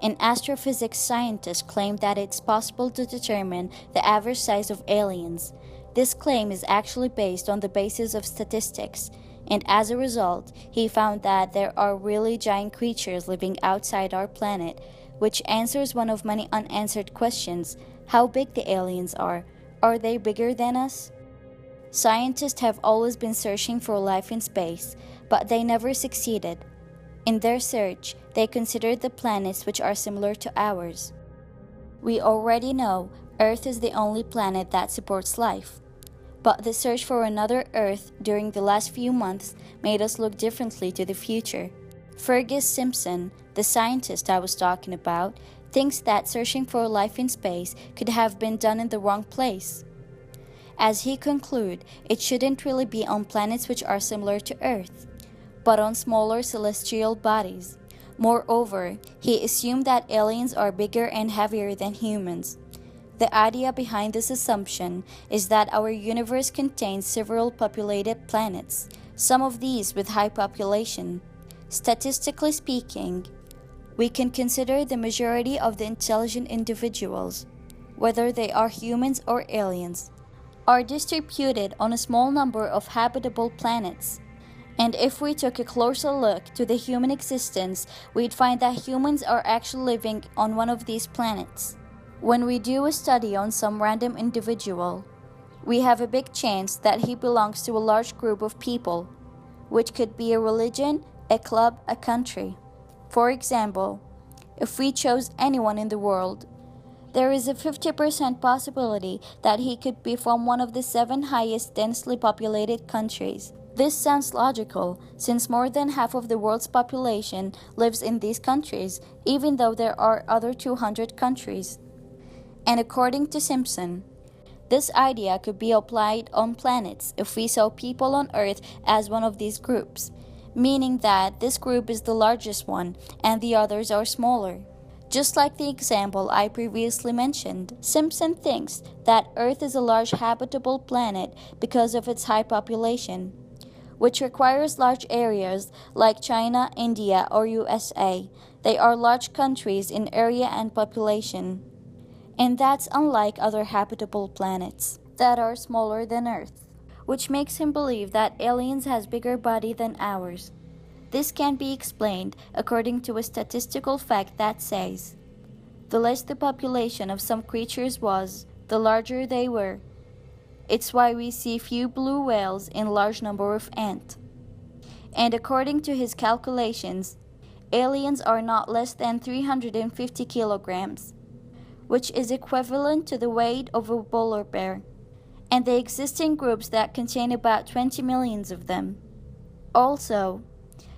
And astrophysics scientists claim that it's possible to determine the average size of aliens. This claim is actually based on the basis of statistics, and as a result, he found that there are really giant creatures living outside our planet, which answers one of many unanswered questions: how big the aliens are. Are they bigger than us? Scientists have always been searching for life in space, but they never succeeded. In their search, they considered the planets which are similar to ours. We already know Earth is the only planet that supports life. But the search for another Earth during the last few months made us look differently to the future. Fergus Simpson, the scientist I was talking about, thinks that searching for life in space could have been done in the wrong place. As he concludes, it shouldn't really be on planets which are similar to Earth, but on smaller celestial bodies. Moreover, he assumed that aliens are bigger and heavier than humans. The idea behind this assumption is that our universe contains several populated planets, some of these with high population. Statistically speaking, we can consider the majority of the intelligent individuals, whether they are humans or aliens, are distributed on a small number of habitable planets. And if we took a closer look to the human existence, we'd find that humans are actually living on one of these planets. When we do a study on some random individual, we have a big chance that he belongs to a large group of people, which could be a religion, a club, a country. For example, if we chose anyone in the world, there is a 50% possibility that he could be from one of the 7 highest densely populated countries. This sounds logical, since more than half of the world's population lives in these countries, even though there are other 200 countries. And according to Simpson, this idea could be applied on planets if we saw people on Earth as one of these groups, meaning that this group is the largest one and the others are smaller. Just like the example I previously mentioned, Simpson thinks that Earth is a large habitable planet because of its high population, which requires large areas like China, India, or USA. They are large countries in area and population. And that's unlike other habitable planets that are smaller than Earth, which makes him believe that aliens has bigger body than ours. This can be explained according to a statistical fact that says, the less the population of some creatures was, the larger they were. It's why we see few blue whales and large number of ants. And according to his calculations, aliens are not less than 350 kilograms, which is equivalent to the weight of a polar bear, and they exist in groups that contain about 20 million of them. Also,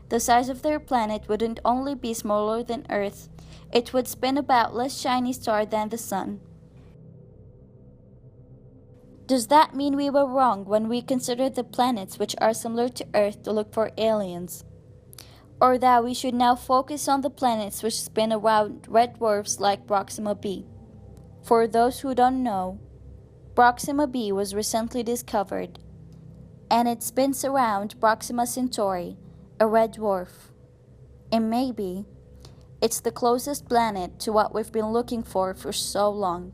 the size of their planet wouldn't only be smaller than Earth, it would spin about less shiny star than the Sun. Does that mean we were wrong when we considered the planets which are similar to Earth to look for aliens? Or that we should now focus on the planets which spin around red dwarfs like Proxima b? For those who don't know, Proxima b was recently discovered, and it spins around Proxima Centauri, a red dwarf. And maybe it's the closest planet to what we've been looking for so long.